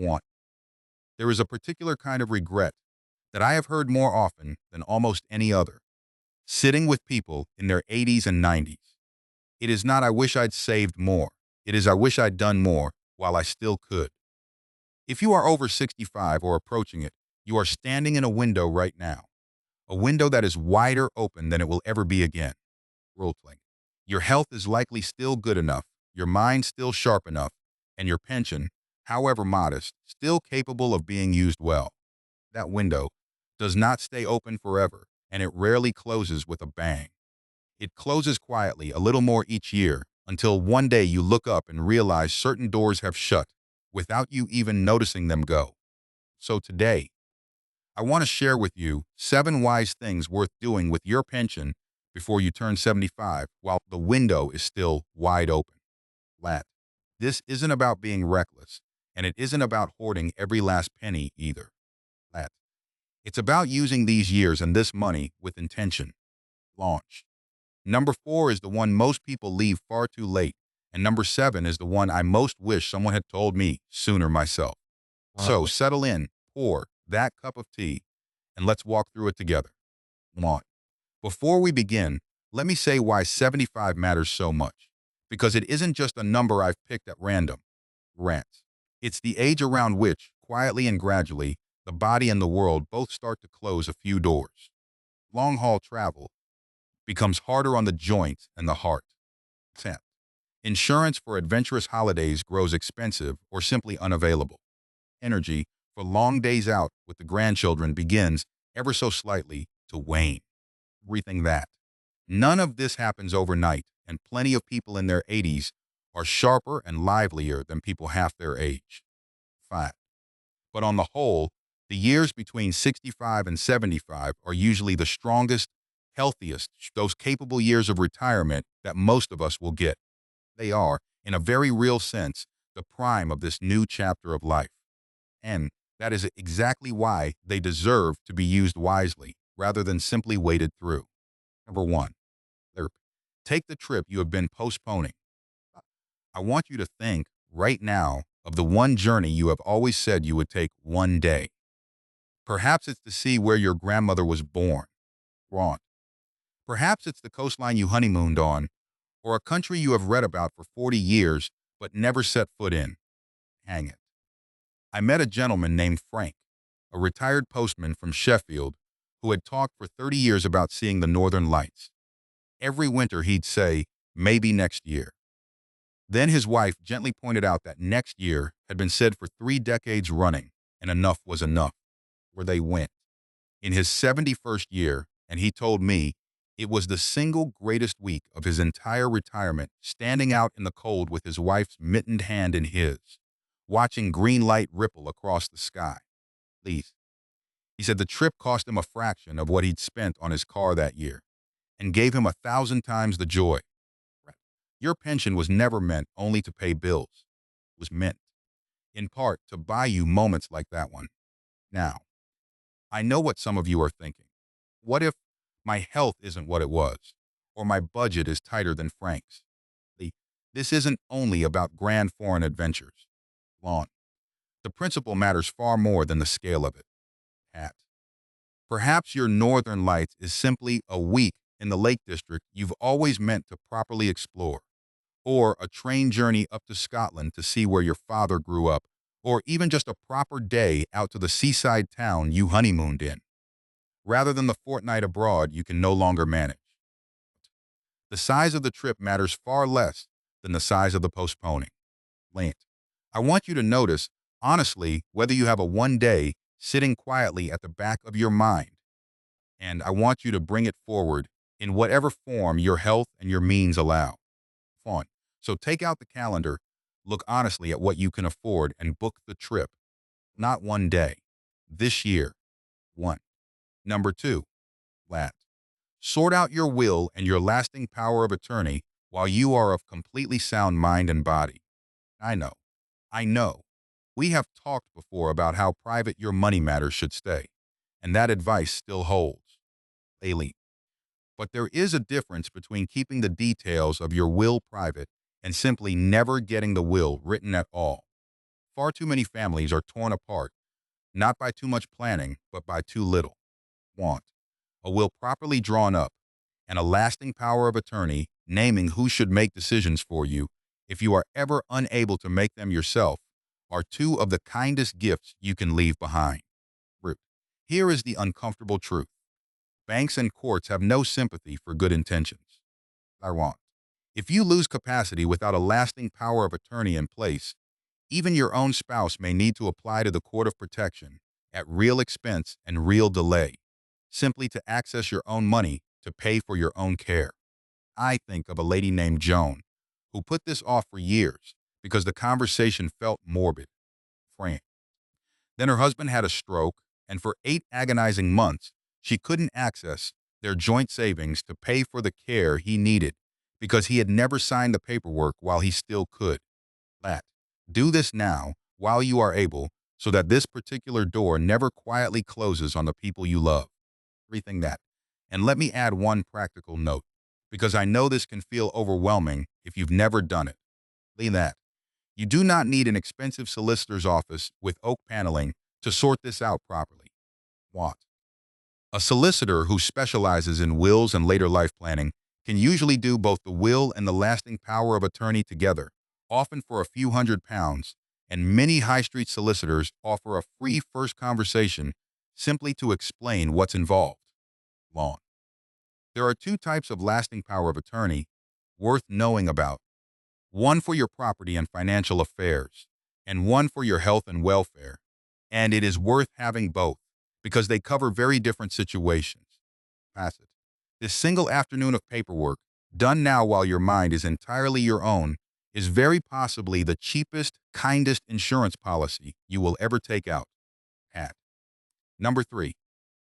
Want. There is a particular kind of regret that I have heard more often than almost any other. Sitting with people in their 80s and 90s. It is not "I wish I'd saved more." It is "I wish I'd done more while I still could." If you are over 65 or approaching it, you are standing in a window right now. A window that is wider open than it will ever be again. Role playing. Your health is likely still good enough, your mind still sharp enough, and your pension, however modest, still capable of being used well. That window does not stay open forever, and it rarely closes with a bang. It closes quietly a little more each year until one day you look up and realize certain doors have shut without you even noticing them go. So today, I want to share with you 7 wise things worth doing with your pension before you turn 75 while the window is still wide open. Lat. This isn't about being reckless, and it isn't about hoarding every last penny either. Lat. It's about using these years and this money with intention. Launch. Number 4 is the one most people leave far too late, and number 7 is the one I most wish someone had told me sooner myself. So settle in, pour that cup of tea, and let's walk through it together. 1. Before we begin, let me say why 75 matters so much. Because it isn't just a number I've picked at random. Rants. It's the age around which, quietly and gradually, the body and the world both start to close a few doors. Long-haul travel becomes harder on the joints and the heart. 10. Insurance for adventurous holidays grows expensive or simply unavailable. Energy for long days out with the grandchildren begins, ever so slightly, to wane. Rethink that. None of this happens overnight, and plenty of people in their 80s are sharper and livelier than people half their age. 5. But on the whole, the years between 65 and 75 are usually the strongest, healthiest, those capable years of retirement that most of us will get. They are, in a very real sense, the prime of this new chapter of life. And that is exactly why they deserve to be used wisely, rather than simply waded through. Number 1. Therapy. Take the trip you have been postponing. I want you to think right now of the one journey you have always said you would take one day. Perhaps it's to see where your grandmother was born. Wrong. Perhaps it's the coastline you honeymooned on, or a country you have read about for 40 years but never set foot in. Hang it. I met a gentleman named Frank, a retired postman from Sheffield, who had talked for 30 years about seeing the northern lights. Every winter he'd say, "Maybe next year." Then his wife gently pointed out that next year had been said for 3 decades running, and enough was enough. Where they went. In his 71st year, and he told me it was the single greatest week of his entire retirement, standing out in the cold with his wife's mittened hand in his, watching green light ripple across the sky. Please. He said the trip cost him a fraction of what he'd spent on his car that year, and gave him 1,000 times the joy. Your pension was never meant only to pay bills. It was meant, in part, to buy you moments like that one. Now, I know what some of you are thinking. What if my health isn't what it was, or my budget is tighter than Frank's? This isn't only about grand foreign adventures. Lawn. The principle matters far more than the scale of it. Hat. Perhaps your northern lights is simply a week in the Lake District you've always meant to properly explore, or a train journey up to Scotland to see where your father grew up, or even just a proper day out to the seaside town you honeymooned in, rather than the fortnight abroad you can no longer manage. The size of the trip matters far less than the size of the postponing. Lent. I want you to notice, honestly, whether you have a one day sitting quietly at the back of your mind, and I want you to bring it forward in whatever form your health and your means allow. Fun. So take out the calendar, look honestly at what you can afford, and book the trip. Not one day. This year. 1. Number 2. Lat. Sort out your will and your lasting power of attorney while you are of completely sound mind and body. I know. We have talked before about how private your money matters should stay, and that advice still holds. Elite. But there is a difference between keeping the details of your will private and simply never getting the will written at all. Far too many families are torn apart, not by too much planning, but by too little. Want a will properly drawn up and a lasting power of attorney naming who should make decisions for you if you are ever unable to make them yourself are two of the kindest gifts you can leave behind. Root. Here is the uncomfortable truth. Banks and courts have no sympathy for good intentions. I want. If you lose capacity without a lasting power of attorney in place, even your own spouse may need to apply to the court of protection at real expense and real delay, simply to access your own money to pay for your own care. I think of a lady named Joan who put this off for years because the conversation felt morbid. Frank. Then her husband had a stroke, and for 8 agonizing months, she couldn't access their joint savings to pay for the care he needed because he had never signed the paperwork while he still could. That. Do this now while you are able so that this particular door never quietly closes on the people you love. Everything that. And let me add one practical note, because I know this can feel overwhelming if you've never done it. Leave that. You do not need an expensive solicitor's office with oak paneling to sort this out properly. What? A solicitor who specializes in wills and later life planning can usually do both the will and the lasting power of attorney together, often for a few £100, and many high street solicitors offer a free first conversation simply to explain what's involved. Lawn. There are two types of lasting power of attorney worth knowing about. One for your property and financial affairs, and one for your health and welfare. And it is worth having both, because they cover very different situations. Pass it. This single afternoon of paperwork, done now while your mind is entirely your own, is very possibly the cheapest, kindest insurance policy you will ever take out. At. Number 3.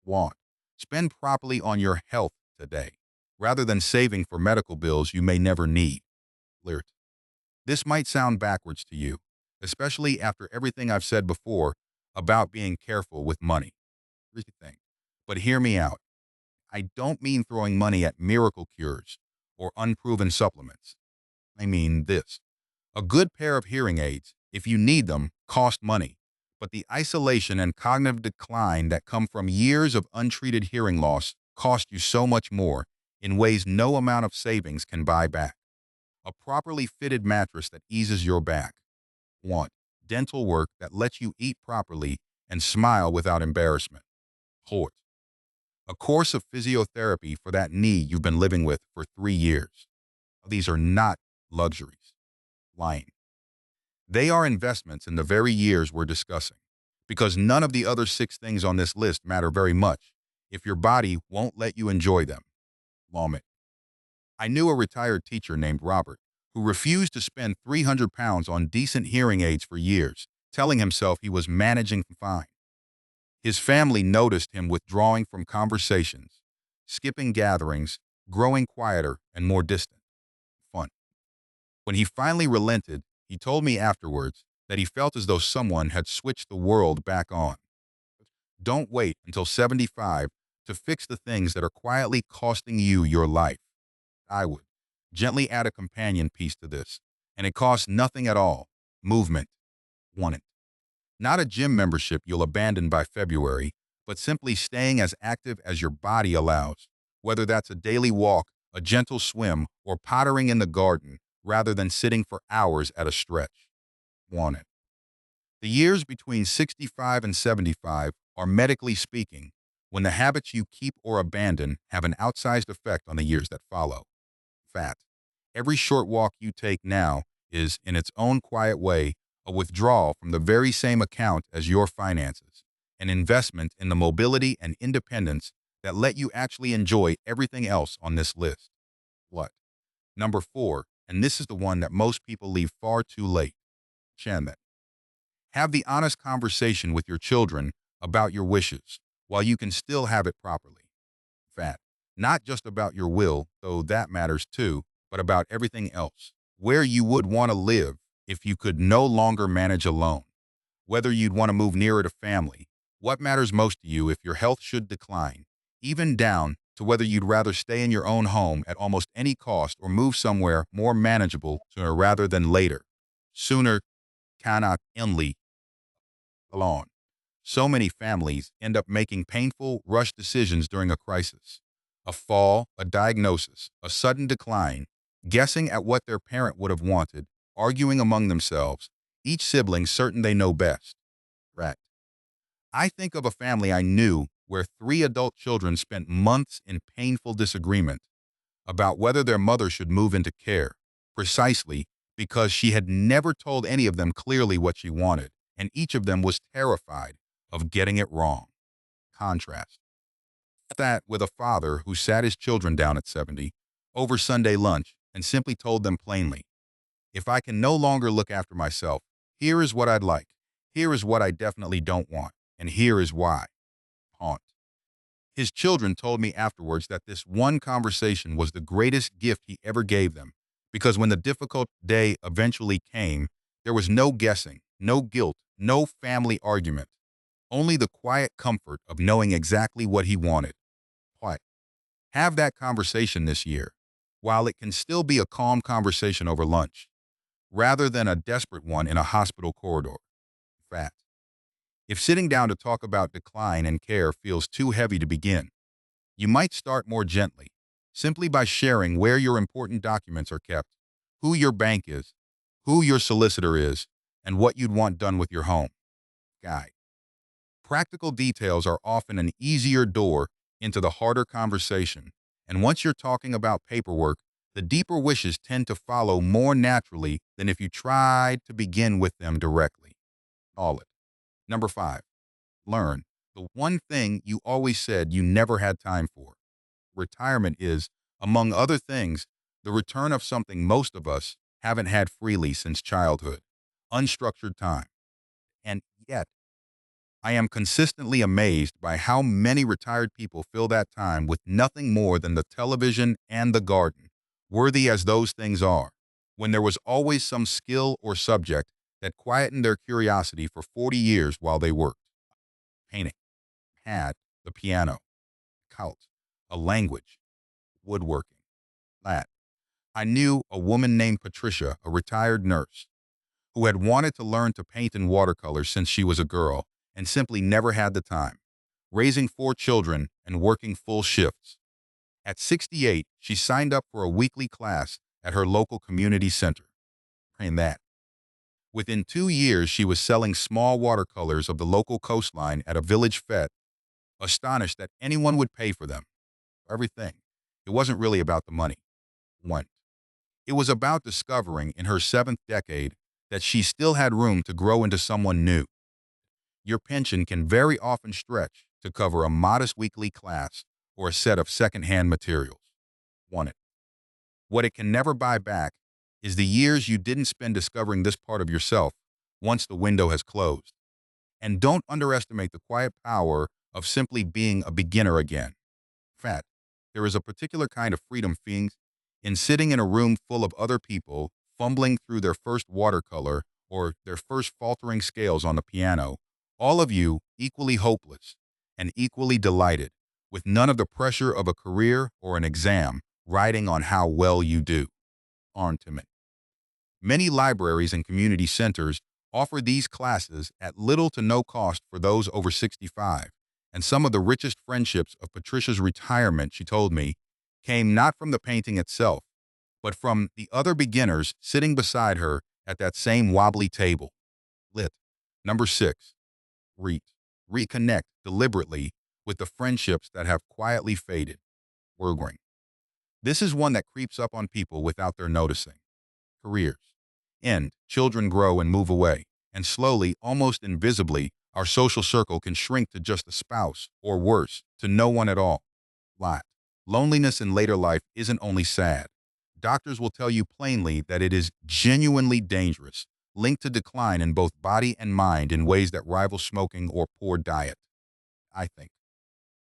Want. Spend properly on your health today, rather than saving for medical bills you may never need. Lyrt. This might sound backwards to you, especially after everything I've said before about being careful with money. Everything. But hear me out. I don't mean throwing money at miracle cures or unproven supplements. I mean this. A good pair of hearing aids, if you need them, cost money, but the isolation and cognitive decline that come from years of untreated hearing loss cost you so much more in ways no amount of savings can buy back. A properly fitted mattress that eases your back. Want. Dental work that lets you eat properly and smile without embarrassment. Hort. A course of physiotherapy for that knee you've been living with for 3 years. These are not luxuries. Lying. They are investments in the very years we're discussing, because none of the other 6 things on this list matter very much if your body won't let you enjoy them. Lawman. I knew a retired teacher named Robert who refused to spend £300 on decent hearing aids for years, telling himself he was managing fine. His family noticed him withdrawing from conversations, skipping gatherings, growing quieter and more distant. Fun. When he finally relented, he told me afterwards that he felt as though someone had switched the world back on. Don't wait until 75 to fix the things that are quietly costing you your life. I would gently add a companion piece to this, and it costs nothing at all. Movement. Want it. Not a gym membership you'll abandon by February, but simply staying as active as your body allows, whether that's a daily walk, a gentle swim, or pottering in the garden, rather than sitting for hours at a stretch. Want it. The years between 65 and 75 are, medically speaking, when the habits you keep or abandon have an outsized effect on the years that follow. Fat. Every short walk you take now is, in its own quiet way, a withdrawal from the very same account as your finances, an investment in the mobility and independence that let you actually enjoy everything else on this list. What? Number 4, and this is the one that most people leave far too late. Shannon. Have the honest conversation with your children about your wishes, while you can still have it properly. Fat. Not just about your will, though that matters too, but about everything else. Where you would want to live if you could no longer manage alone. Whether you'd want to move nearer to family. What matters most to you if your health should decline. Even down to whether you'd rather stay in your own home at almost any cost or move somewhere more manageable sooner rather than later. Sooner cannot only alone. So many families end up making painful, rushed decisions during a crisis. A fall, a diagnosis, a sudden decline, guessing at what their parent would have wanted, arguing among themselves, each sibling certain they know best. Right. I think of a family I knew where three adult children spent months in painful disagreement about whether their mother should move into care, precisely because she had never told any of them clearly what she wanted, and each of them was terrified of getting it wrong. Contrast that with a father who sat his children down at 70 over Sunday lunch and simply told them plainly, if I can no longer look after myself, here is what I'd like, here is what I definitely don't want, and here is why. Haunt. His children told me afterwards that this one conversation was the greatest gift he ever gave them, because when the difficult day eventually came, there was no guessing, no guilt, no family argument, only the quiet comfort of knowing exactly what he wanted. Why? Have that conversation this year, while it can still be a calm conversation over lunch, rather than a desperate one in a hospital corridor. Fact. If sitting down to talk about decline and care feels too heavy to begin, you might start more gently, simply by sharing where your important documents are kept, who your bank is, who your solicitor is, and what you'd want done with your home. Guide. Practical details are often an easier door into the harder conversation, and once you're talking about paperwork, the deeper wishes tend to follow more naturally than if you tried to begin with them directly. All it. Number 5. Learn the one thing you always said you never had time for. Retirement is, among other things, the return of something most of us haven't had freely since childhood: unstructured time. And yet, I am consistently amazed by how many retired people fill that time with nothing more than the television and the garden, worthy as those things are, when there was always some skill or subject that quietened their curiosity for 40 years while they worked. Painting, had, the piano, cult, a language, woodworking, that. I knew a woman named Patricia, a retired nurse, who had wanted to learn to paint in watercolors since she was a girl and simply never had the time, raising 4 children and working full shifts. At 68, she signed up for a weekly class at her local community center. And that. Within 2 years, she was selling small watercolors of the local coastline at a village fete, astonished that anyone would pay for them. Everything. It wasn't really about the money. 1. It was about discovering in her 7th decade that she still had room to grow into someone new. Your pension can very often stretch to cover a modest weekly class or a set of secondhand materials. 1. What it can never buy back is the years you didn't spend discovering this part of yourself once the window has closed. And don't underestimate the quiet power of simply being a beginner again. Fact, there is a particular kind of freedom feeling in sitting in a room full of other people, fumbling through their first watercolor or their first faltering scales on the piano, all of you equally hopeless and equally delighted, with none of the pressure of a career or an exam riding on how well you do. Arntimate. Many libraries and community centers offer these classes at little to no cost for those over 65, and some of the richest friendships of Patricia's retirement, she told me, came not from the painting itself, but from the other beginners sitting beside her at that same wobbly table. Lit. Number 6. Reconnect deliberately with the friendships that have quietly faded. Worgring. This is one that creeps up on people without their noticing. Careers end, children grow and move away, and slowly, almost invisibly, our social circle can shrink to just a spouse, or worse, to no one at all. Lot. Loneliness in later life isn't only sad. Doctors will tell you plainly that it is genuinely dangerous, linked to decline in both body and mind in ways that rival smoking or poor diet. I think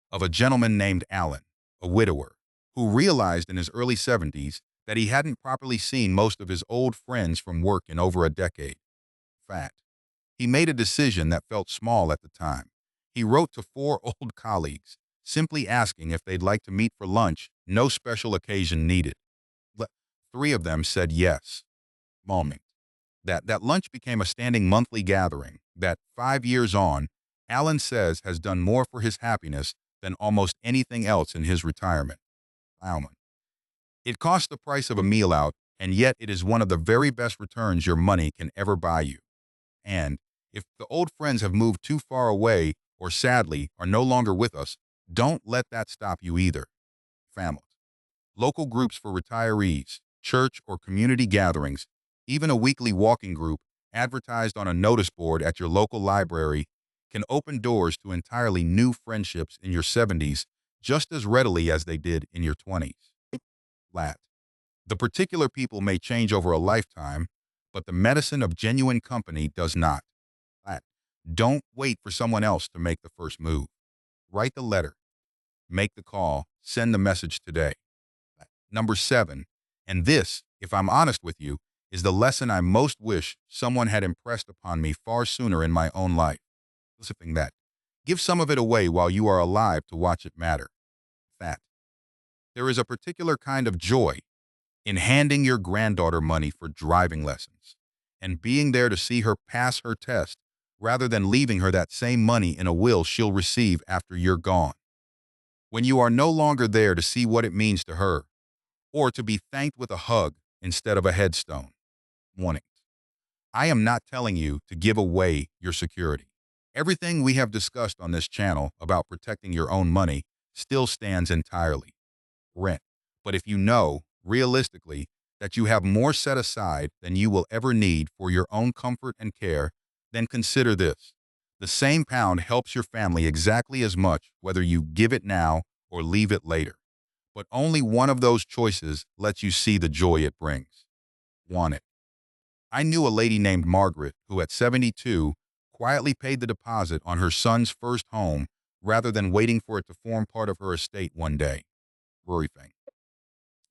of a gentleman named Alan, a widower, who realized in his early 70s that he hadn't properly seen most of his old friends from work in over a decade. Fact. He made a decision that felt small at the time. He wrote to 4 old colleagues, simply asking if they'd like to meet for lunch, no special occasion needed. 3 of them said yes. Moment. That lunch became a standing monthly gathering, that 5 years on, Alan says has done more for his happiness than almost anything else in his retirement. Alman. It costs the price of a meal out, and yet it is one of the very best returns your money can ever buy you. And if the old friends have moved too far away or sadly are no longer with us, don't let that stop you either. Families, local groups for retirees, church or community gatherings, even a weekly walking group advertised on a notice board at your local library can open doors to entirely new friendships in your 70s just as readily as they did in your 20s. Lat. The particular people may change over a lifetime, but the medicine of genuine company does not. Lat. Don't wait for someone else to make the first move. Write the letter, make the call, send the message today. Number 7, and this, if I'm honest with you, is the lesson I most wish someone had impressed upon me far sooner in my own life. Something that. Give some of it away while you are alive to watch it matter. Fact. There is a particular kind of joy in handing your granddaughter money for driving lessons and being there to see her pass her test rather than leaving her that same money in a will she'll receive after you're gone. When you are no longer there to see what it means to her, or to be thanked with a hug instead of a headstone. Warning. I am not telling you to give away your security. Everything we have discussed on this channel about protecting your own money still stands entirely. Rent. But if you know, realistically, that you have more set aside than you will ever need for your own comfort and care, then consider this. The same pound helps your family exactly as much whether you give it now or leave it later. But only one of those choices lets you see the joy it brings. Want it. I knew a lady named Margaret who at 72 quietly paid the deposit on her son's first home rather than waiting for it to form part of her estate one day. Rory thing.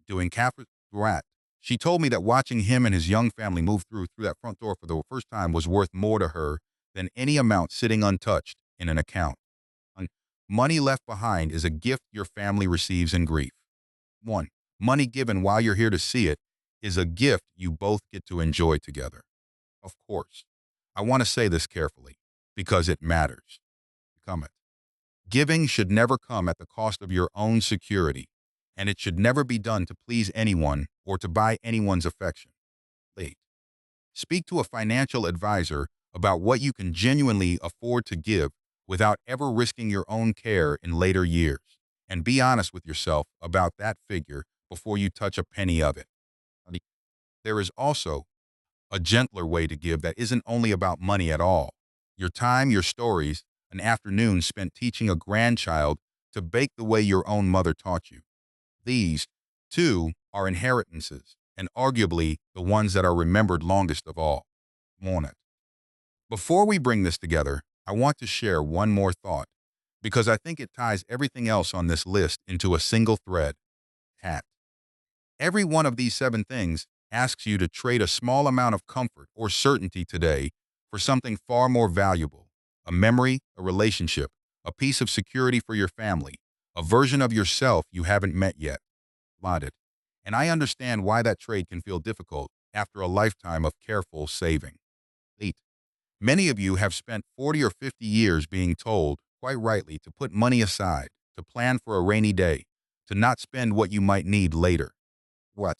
Doing Catholic rat. She told me that watching him and his young family move through that front door for the first time was worth more to her than any amount sitting untouched in an account. Money left behind is a gift your family receives in grief. 1. Money given while you're here to see it is a gift you both get to enjoy together. Of course, I want to say this carefully because it matters. Comment. Giving should never come at the cost of your own security, and it should never be done to please anyone or to buy anyone's affection. 8. Speak to a financial advisor about what you can genuinely afford to give without ever risking your own care in later years, and be honest with yourself about that figure before you touch a penny of it. There is also a gentler way to give that isn't only about money at all. Your time, your stories, an afternoon spent teaching a grandchild to bake the way your own mother taught you. These, too, are inheritances, and arguably the ones that are remembered longest of all. Mourn it. Before we bring this together, I want to share one more thought, because I think it ties everything else on this list into a single thread. Hat. Every one of these 7 things asks you to trade a small amount of comfort or certainty today for something far more valuable: a memory, a relationship, a piece of security for your family, a version of yourself you haven't met yet. Lauded. And I understand why that trade can feel difficult after a lifetime of careful saving. 8. Many of you have spent 40 or 50 years being told, quite rightly, to put money aside, to plan for a rainy day, to not spend what you might need later. What?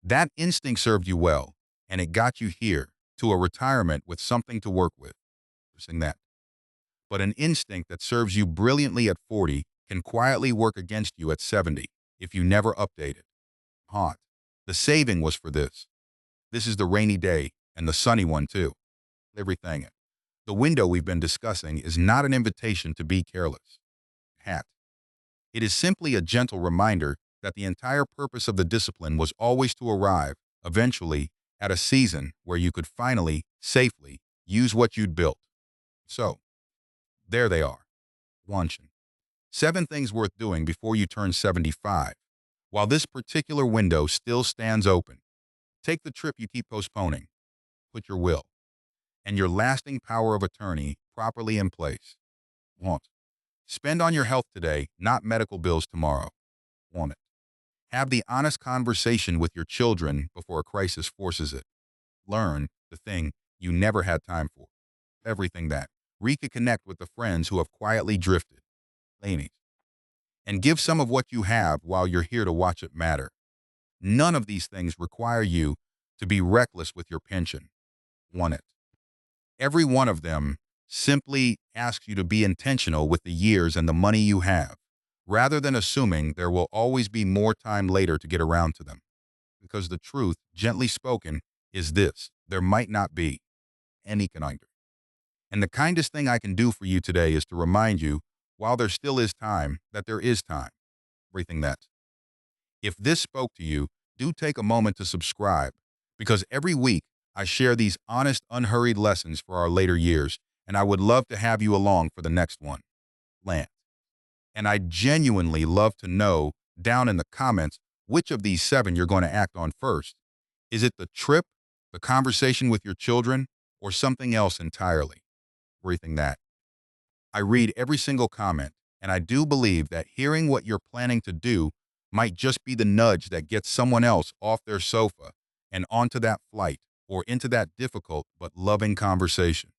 That instinct served you well, and it got you here, to a retirement with something to work with. Saying that. But an instinct that serves you brilliantly at 40 can quietly work against you at 70 if you never update it. Hot. The saving was for this. This is the rainy day, and the sunny one too. Everything. The window we've been discussing is not an invitation to be careless. Hat. It is simply a gentle reminder that the entire purpose of the discipline was always to arrive, eventually, at a season where you could finally, safely, use what you'd built. So, there they are. Luncheon. 7 things worth doing before you turn 75. While this particular window still stands open, take the trip you keep postponing. Put your will and your lasting power of attorney properly in place. Want. Spend on your health today, not medical bills tomorrow. Want it. Have the honest conversation with your children before a crisis forces it. Learn the thing you never had time for. everything that. Reconnect with the friends who have quietly drifted. Laney. And give some of what you have while you're here to watch it matter. None of these things require you to be reckless with your pension. Want it. Every one of them simply asks you to be intentional with the years and the money you have, rather than assuming there will always be more time later to get around to them. Because the truth, gently spoken, is this: there might not be any kinder. And the kindest thing I can do for you today is to remind you, while there still is time, that there is time. Everything that. If this spoke to you, do take a moment to subscribe, because every week I share these honest, unhurried lessons for our later years, and I would love to have you along for the next one. Lance. And I genuinely love to know down in the comments which of these 7 you're going to act on first. Is it the trip, the conversation with your children, or something else entirely? Everything that. I read every single comment, and I do believe that hearing what you're planning to do might just be the nudge that gets someone else off their sofa and onto that flight or into that difficult but loving conversation.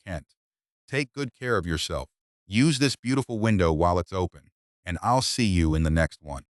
Kent, take good care of yourself. Use this beautiful window while it's open, and I'll see you in the next one.